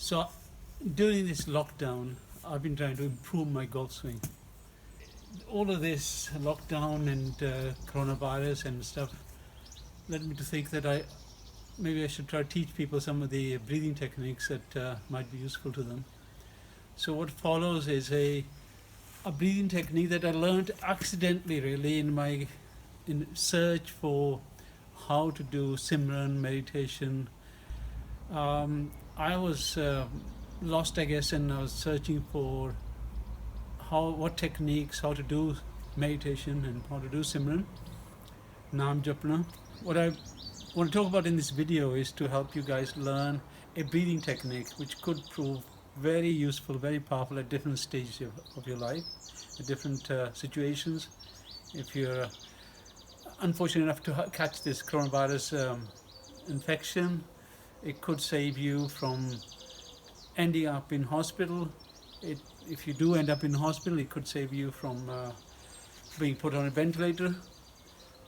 So during this lockdown, I've been trying to improve my golf swing. All of this lockdown and coronavirus and stuff led me to think that maybe I should try to teach people some of the breathing techniques that might be useful to them. So what follows is a breathing technique that I learned accidentally, really, in search for how to do Simran meditation. I was lost, I guess, and I was searching for what techniques, how to do meditation and how to do Simran, Nam Japna. What I want to talk about in this video is to help you guys learn a breathing technique which could prove very useful, very powerful at different stages of your life, at different situations. If you're unfortunate enough to catch this coronavirus infection, it could save you from ending up in hospital. If you do end up in hospital, it could save you from being put on a ventilator.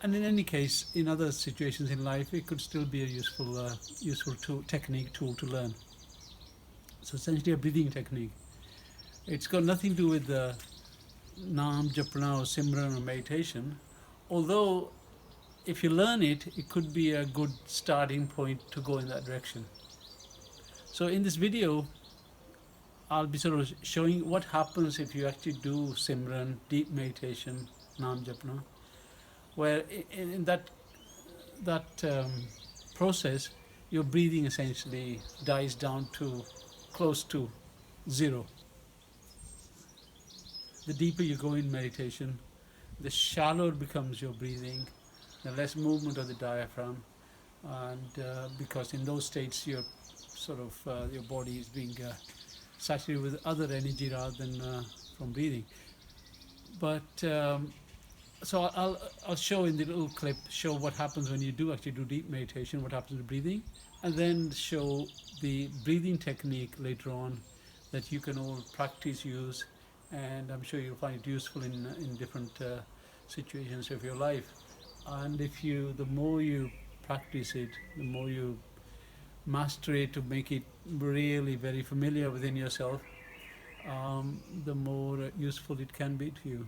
And in any case, in other situations in life, it could still be a useful tool to learn. So essentially a breathing technique. It's got nothing to do with the Nam, Japana or Simran or meditation. Although if you learn it, it could be a good starting point to go in that direction. So in this video, I'll be sort of showing what happens if you actually do Simran, deep meditation, Nam Japana, where in that process, your breathing essentially dies down to close to zero. The deeper you go in meditation, the shallower becomes your breathing, the less movement of the diaphragm, and because in those states your body is being saturated with other energy rather than from breathing. But so I'll show in the little clip what happens when you do actually do deep meditation, what happens to breathing, and then show the breathing technique later on that you can all practice, use, and I'm sure you'll find it useful in different situations of your life. And the more you practice it, the more you master it to make it really very familiar within yourself, the more useful it can be to you.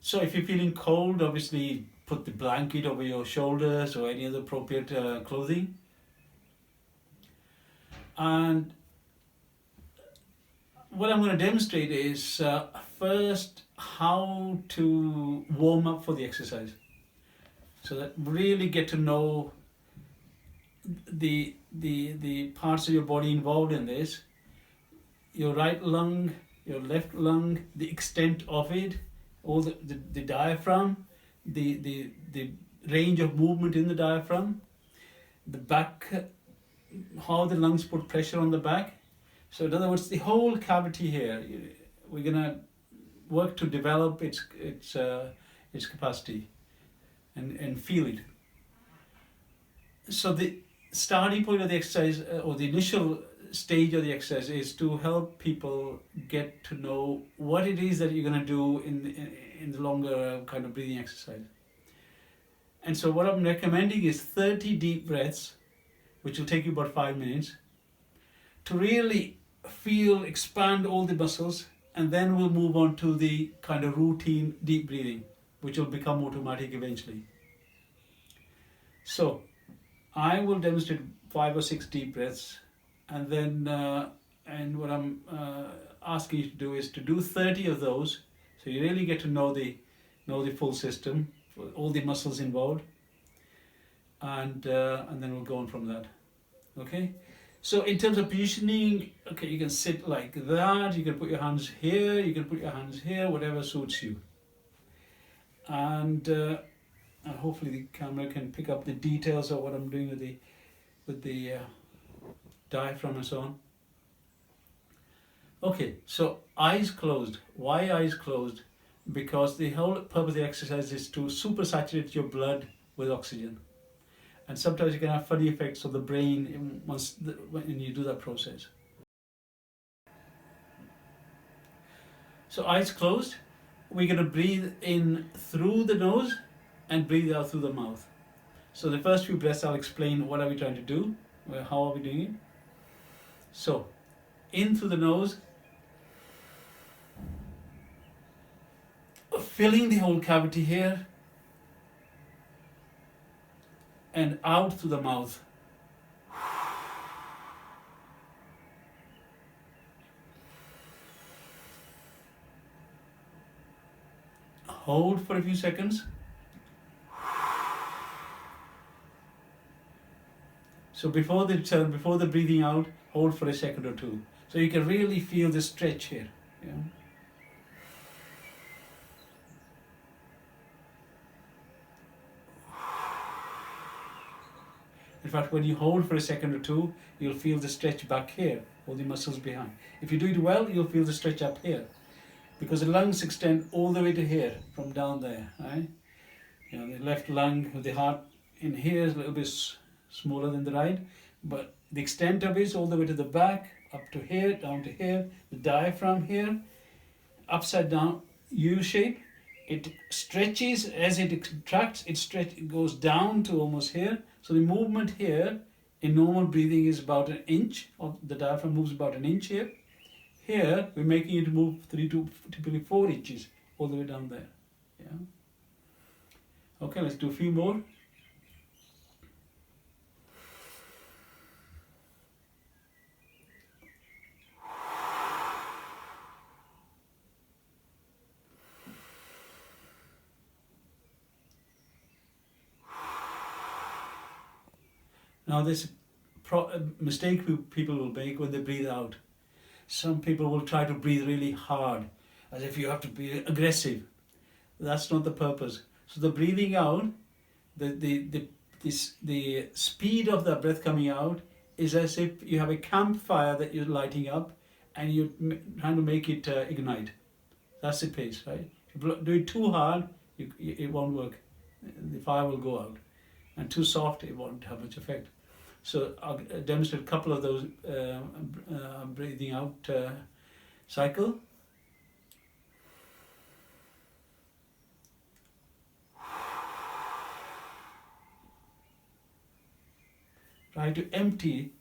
So if you're feeling cold, obviously put the blanket over your shoulders or any other appropriate clothing. And what I'm going to demonstrate is first how to warm up for the exercise. So that really get to know the parts of your body involved in this. Your right lung, your left lung, the extent of it, all the diaphragm, the range of movement in the diaphragm, the back, how the lungs put pressure on the back. So in other words, the whole cavity here, we're gonna work to develop its capacity and feel it. So the starting point of the exercise or the initial stage of the exercise is to help people get to know what it is that you're going to do in the longer kind of breathing exercise. And so what I'm recommending is 30 deep breaths, which will take you about 5 minutes, to really feel, expand all the muscles, and then we'll move on to the kind of routine deep breathing, which will become automatic eventually. So I will demonstrate 5 or 6 deep breaths, and then and what I'm asking you to do is to do 30 of those, so you really get to know the full system, all the muscles involved, and then we'll go on from that. Okay. So in terms of positioning, okay, you can sit like that. You can put your hands here. You can put your hands here. Whatever suits you. And hopefully the camera can pick up the details of what I'm doing with the diaphragm and so on. Okay, so eyes closed. Why eyes closed? Because the whole purpose of the exercise is to supersaturate your blood with oxygen. And sometimes you can have funny effects on the brain when you do that process. So eyes closed. We're going to breathe in through the nose and breathe out through the mouth. So the first few breaths I'll explain what are we trying to do, how are we doing it. So in through the nose, filling the whole cavity here, and out through the mouth. Hold for a few seconds. So before the breathing out, hold for a second or two. So you can really feel the stretch here. Yeah. In fact, when you hold for a second or two, you'll feel the stretch back here, all the muscles behind. If you do it well, you'll feel the stretch up here, because the lungs extend all the way to here, from down there, right? You know, the left lung with the heart in here is a little bit smaller than the right, but the extent of it is all the way to the back, up to here, down to here, the diaphragm here, upside down U shape. It stretches as it contracts, it goes down to almost here. So the movement here in normal breathing is about an inch, or the diaphragm moves about an inch here. Here we're making it move 3 to typically 4 inches all the way down there. Yeah. Okay, let's do a few more. Now this mistake people will make when they breathe out. Some people will try to breathe really hard, as if you have to be aggressive. That's not the purpose. So the breathing out, the speed of the breath coming out is as if you have a campfire that you're lighting up and you're trying to make it ignite. That's the pace, right? If you do it too hard, it won't work. The fire will go out. And too soft, it won't have much effect. So I'll demonstrate a couple of those breathing out cycle. Try to empty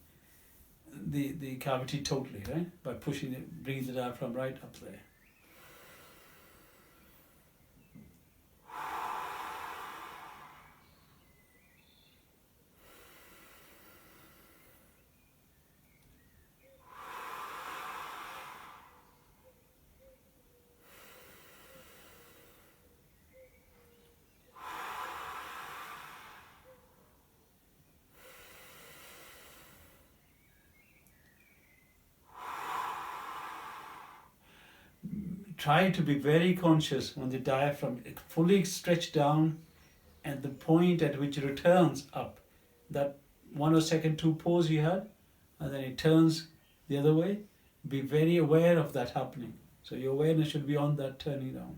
the cavity totally, right? By pushing bringing the diaphragm right up there. try to be very conscious when the diaphragm fully stretched down and the point at which it returns up, that 1 or second 2 pause you had, and then it turns the other way. Be very aware of that happening. So your awareness should be on that turning down.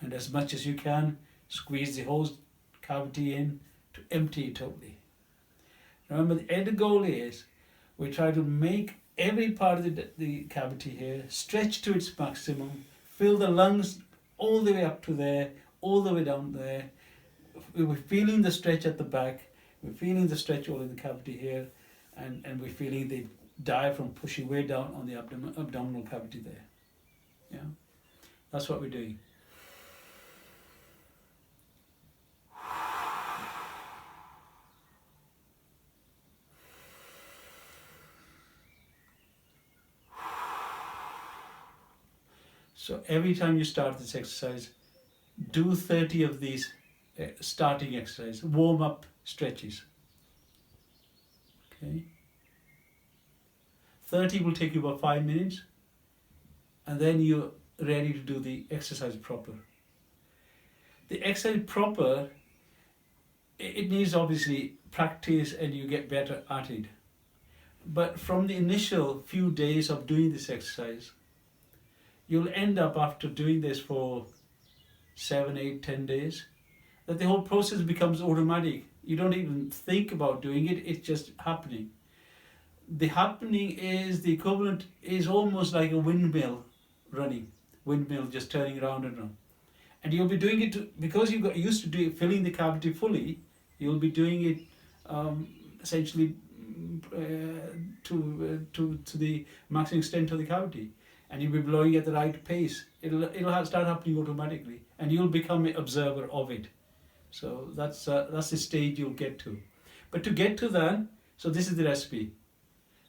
And as much as you can, squeeze the whole cavity in to empty it totally. Remember, the end goal is we try to make every part of the cavity here stretch to its maximum, fill the lungs all the way up to there, all the way down there. We're feeling the stretch at the back, we're feeling the stretch all in the cavity here, and we're feeling the diaphragm pushing way down on the abdominal cavity there. Yeah, that's what we're doing. So every time you start this exercise, do 30 of these starting exercises, warm up stretches. Okay. 30 will take you about 5 minutes, and then you're ready to do the exercise proper. The exercise proper, it needs obviously practice and you get better at it. But from the initial few days of doing this exercise, you'll end up after doing this for 7, 8, 10 days, that the whole process becomes automatic. You don't even think about doing it, it's just happening. The happening is the equivalent, is almost like a windmill running, windmill just turning around and around. And you'll be doing it because you got used to filling the cavity fully, you'll be doing it essentially to the maximum extent of the cavity. And you'll be blowing at the right pace. It'll start happening automatically, and you'll become an observer of it. So that's the stage you'll get to. But to get to that, so this is the recipe.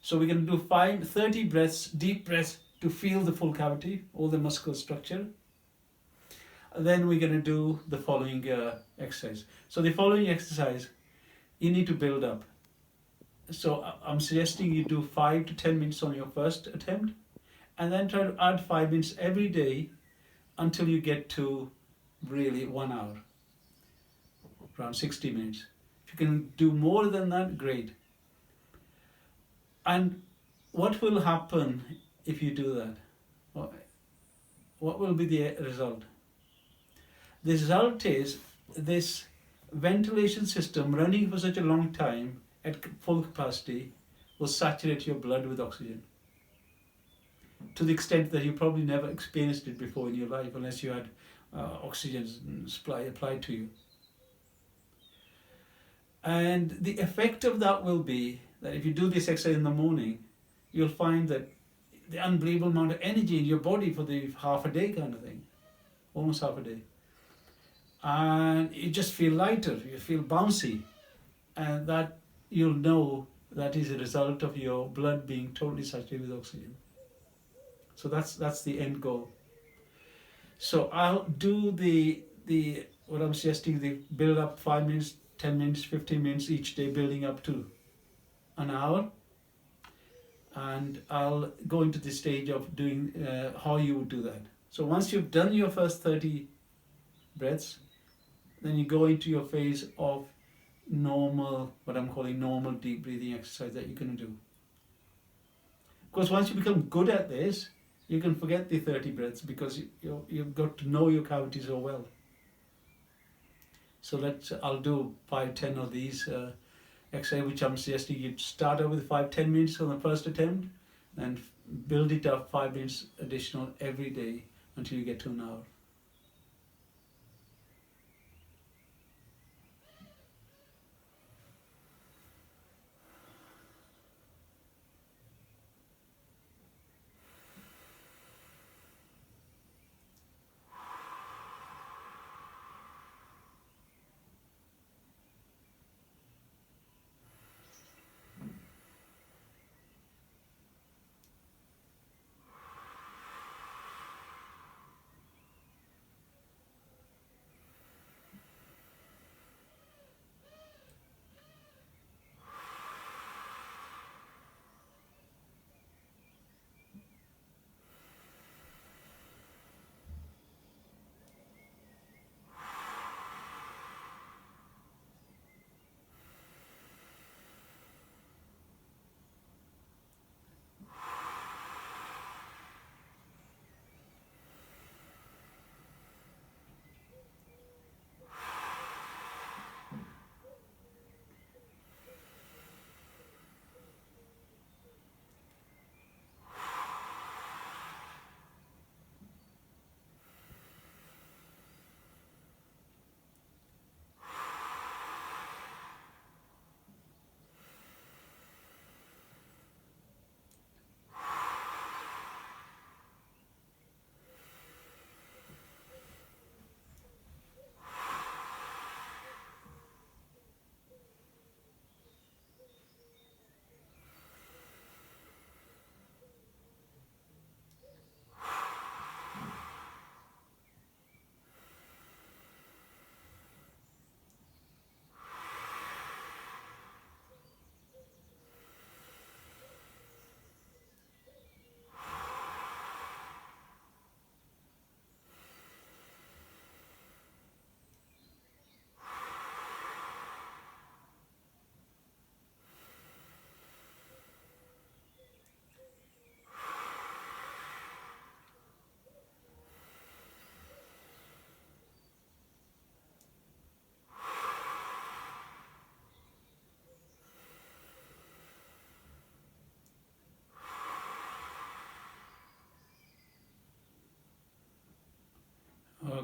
So we're going to do 30 breaths, deep breaths, to feel the full cavity, all the muscular structure. And then we're going to do the following exercise. So the following exercise, you need to build up. So I'm suggesting you do 5 to 10 minutes on your first attempt, and then try to add 5 minutes every day until you get to really 1 hour, around 60 minutes. If you can do more than that, great. And what will happen if you do that? What will be the result? The result is this ventilation system running for such a long time at full capacity will saturate your blood with oxygen, to the extent that you probably never experienced it before in your life unless you had oxygen supply applied to you. And the effect of that will be that if you do this exercise in the morning, you'll find that the unbelievable amount of energy in your body for the half a day kind of thing, almost half a day. And you just feel lighter, you feel bouncy, and that you'll know that is a result of your blood being totally saturated with oxygen. So that's the end goal. So I'll do the what I'm suggesting, the build up 5 minutes, 10 minutes, 15 minutes each day, building up to an hour. And I'll go into the stage of doing how you would do that. So once you've done your first 30 breaths, then you go into your phase of normal, what I'm calling normal deep breathing exercise that you're going to do. Of course, once you become good at this, you can forget the 30 breaths because you've got to know your cavity so well. So I'll do 5-10 of these exercises, which I'm suggesting you start out with 5-10 minutes on the first attempt, and build it up 5 minutes additional every day until you get to an hour.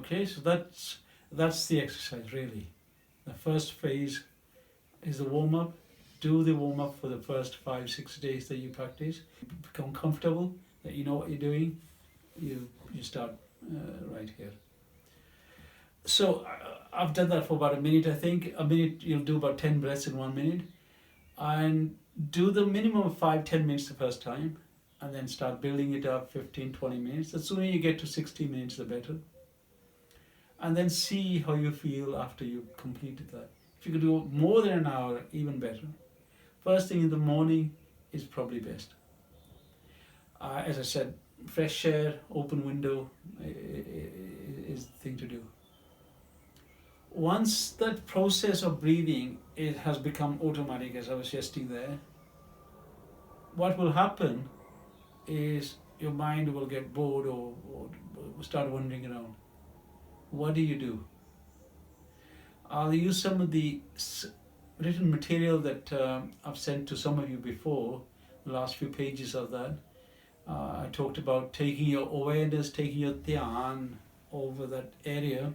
Okay, so that's the exercise really. The first phase is the warm up. Do the warm up for the first 5-6 days that you practice. Become comfortable that you know what you're doing. You start right here. So I've done that for about a minute. I think a minute you'll do about 10 breaths in 1 minute, and do the minimum of 5-10 minutes the first time, and then start building it up 15-20 minutes. The sooner you get to 60 minutes, the better. And then see how you feel after you've completed that. If you could do more than an hour, even better. First thing in the morning is probably best. As I said, fresh air, open window is the thing to do. Once that process of breathing it has become automatic, as I was suggesting there, what will happen is your mind will get bored or start wandering around. What do? I'll use some of the written material that I've sent to some of you before, the last few pages of that. I talked about taking your awareness, taking your dhyan over that area.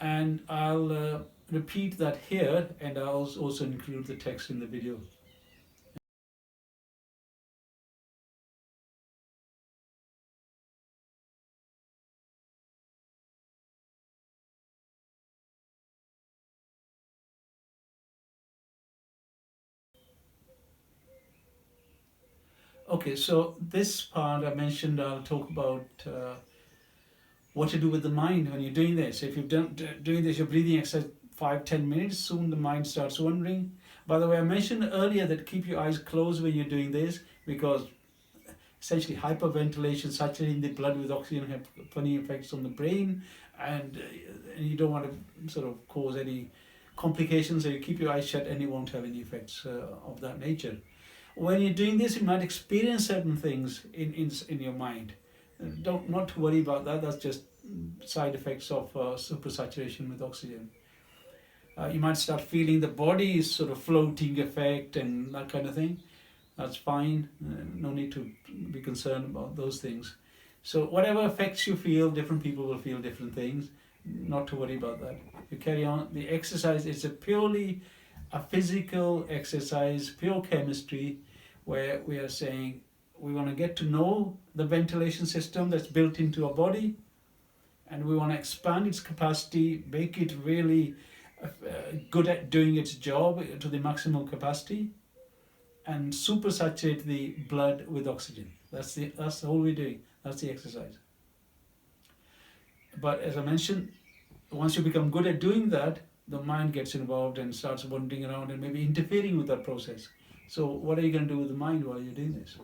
And I'll repeat that here, and I'll also include the text in the video. Okay, so this part I mentioned, I'll talk about what to do with the mind when you're doing this. If you've doing this, you're breathing exercise 5-10 minutes, soon the mind starts wandering. By the way, I mentioned earlier that keep your eyes closed when you're doing this, because essentially hyperventilation, saturating the blood with oxygen, have funny effects on the brain, and you don't want to sort of cause any complications, so you keep your eyes shut and you won't have any effects of that nature. When you're doing this, you might experience certain things in your mind. Not to worry about that. That's just side effects of supersaturation with oxygen. You might start feeling the body is sort of floating effect and that kind of thing. That's fine. No need to be concerned about those things. So whatever effects you feel, different people will feel different things. Not to worry about that. You carry on. The exercise is purely a physical exercise, pure chemistry, where we are saying we want to get to know the ventilation system that's built into our body, and we want to expand its capacity, make it really good at doing its job to the maximum capacity, and supersaturate the blood with oxygen. That's all we're doing. That's the exercise. But as I mentioned, once you become good at doing that, the mind gets involved and starts wandering around and maybe interfering with that process. So what are you going to do with the mind while you're doing this?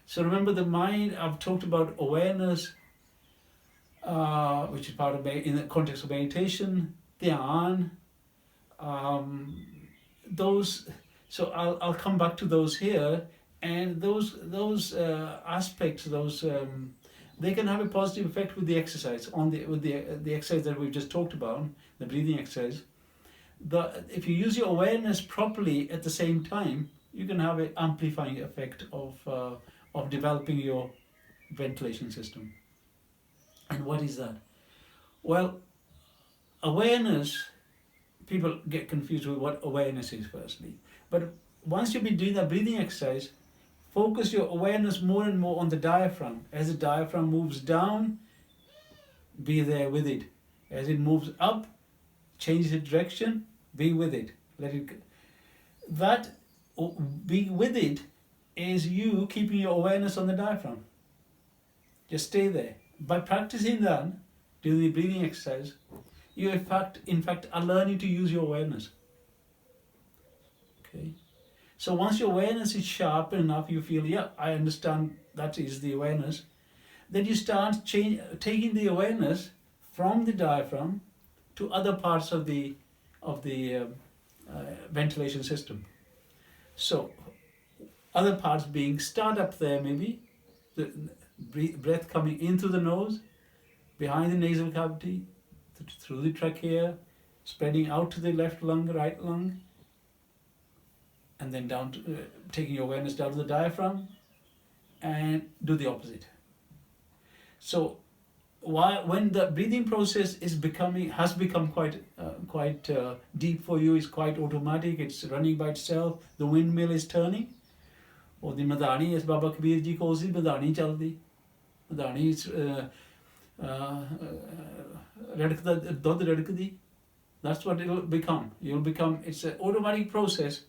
So remember, the mind, I've talked about awareness, which is part of in the context of meditation, dhyan, those. So I'll come back to those here, and those aspects, they can have a positive effect with the exercise with the exercise that we've just talked about, the breathing exercise. If you use your awareness properly at the same time, you can have an amplifying effect of developing your ventilation system. And what is that? Well, awareness, people get confused with what awareness is firstly. But once you've been doing that breathing exercise, focus your awareness more and more on the diaphragm. As the diaphragm moves down, be there with it. As it moves up, change its direction, be with it. Let it. That being with it is you keeping your awareness on the diaphragm. Just stay there. By practicing that, doing the breathing exercise, you in fact are learning to use your awareness. Okay. So once your awareness is sharp enough, you feel, yeah, I understand that is the awareness. Then you start taking the awareness from the diaphragm to other parts of the ventilation system. So other parts being, start up there maybe, the breath coming in through the nose, behind the nasal cavity, through the trachea, spreading out to the left lung, right lung, and then down to, taking your awareness down to the diaphragm, and do the opposite. So when the breathing process has become quite deep for you, is quite automatic, it's running by itself, the windmill is turning, or the madani, as Baba Kabir ji calls it, madani chaldi, madani is dud radkdi. That's what it'll become. You'll become, it's an automatic process,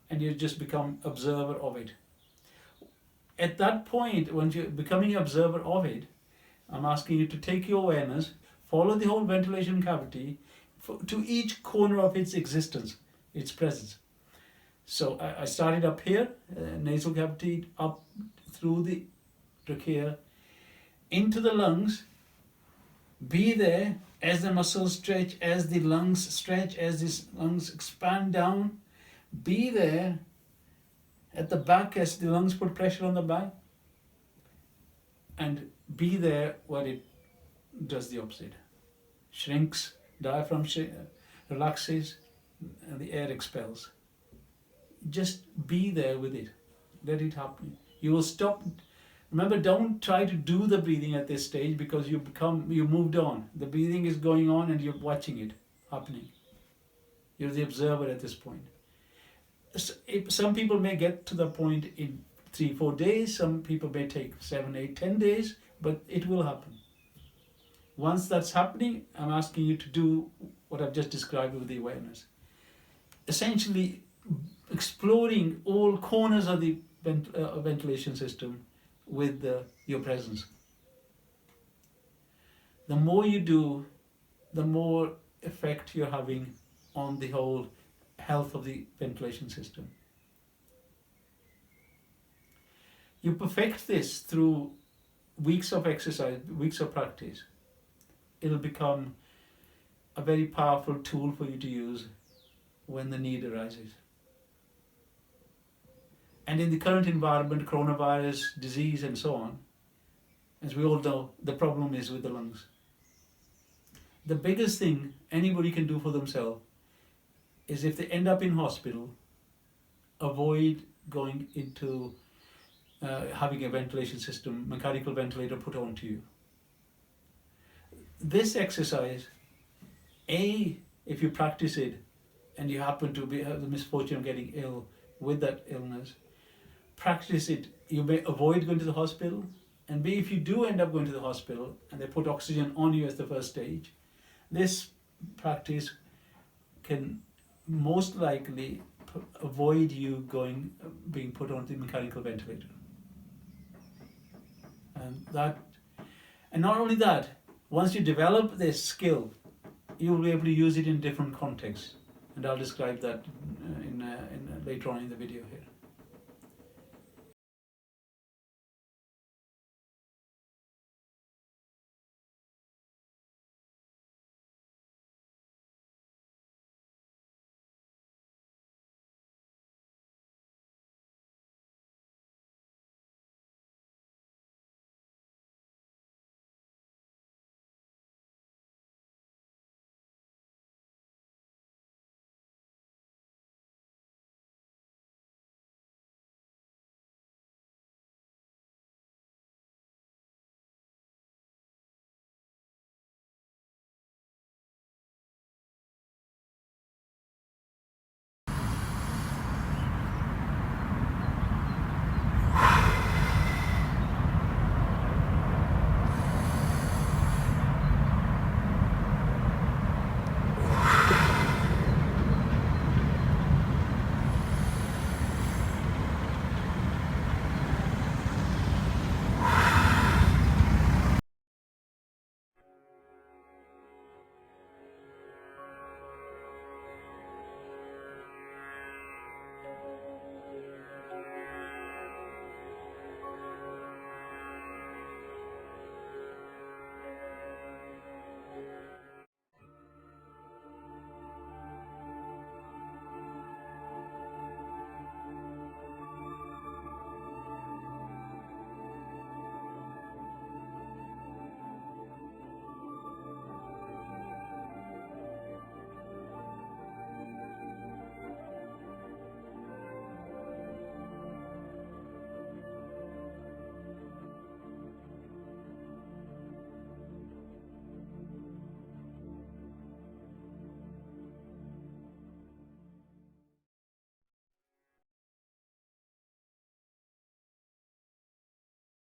and you just become observer of it. At that point, when you're becoming observer of it, I'm asking you to take your awareness, follow the whole ventilation cavity to each corner of its existence, its presence. So I started up here, nasal cavity, up through the trachea, into the lungs. Be there as the muscles stretch, as the lungs stretch, as the lungs expand down. Be there at the back as the lungs put pressure on the back. And be there when it does the opposite. Shrinks, diaphragm relaxes, and the air expels. Just be there with it. Let it happen. You will stop. Remember, don't try to do the breathing at this stage, because you moved on. The breathing is going on and you're watching it happening. You're the observer at this point. Some people may get to the point in 3-4 days, some people may take 7, 8, 10 days, but it will happen. Once that's happening, I'm asking you to do what I've just described with the awareness. Essentially, exploring all corners of the ventilation system with your presence. The more you do, the more effect you're having on the whole health of the ventilation system. You perfect this through weeks of exercise, weeks of practice. It'll become a very powerful tool for you to use when the need arises. And in the current environment, coronavirus, disease and so on, as we all know, the problem is with the lungs. The biggest thing anybody can do for themselves is, if they end up in hospital, avoid going into having a ventilation system, mechanical ventilator put onto you. This exercise, if you practice it and you happen to have the misfortune of getting ill with that illness, practice it. You may avoid going to the hospital, and B, if you do end up going to the hospital and they put oxygen on you as the first stage, this practice can most likely avoid you being put onto the mechanical ventilator. And not only that, once you develop this skill, you'll be able to use it in different contexts, and I'll describe that later on in the video here.